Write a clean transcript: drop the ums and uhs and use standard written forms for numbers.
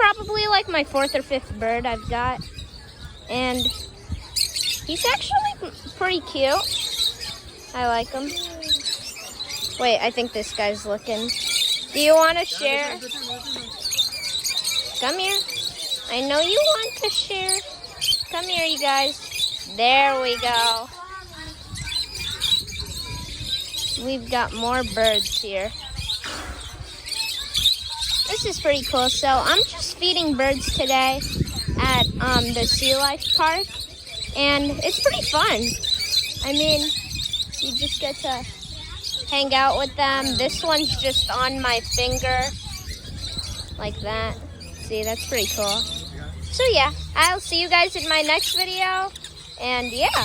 probably like my 4th or 5th bird I've got. And he's actually pretty cute. I like him. Wait, I think this guy's looking. Do you want to share? Come here. I know you want to share. Come here, you guys. There we go. We've got more birds here. This is pretty cool. So I'm just feeding birds today at the Sea Life Park. And it's pretty fun. I mean, you just get to hang out with them. This one's just on my finger. Like that. See, that's pretty cool. So yeah, I'll see you guys in my next video. And yeah.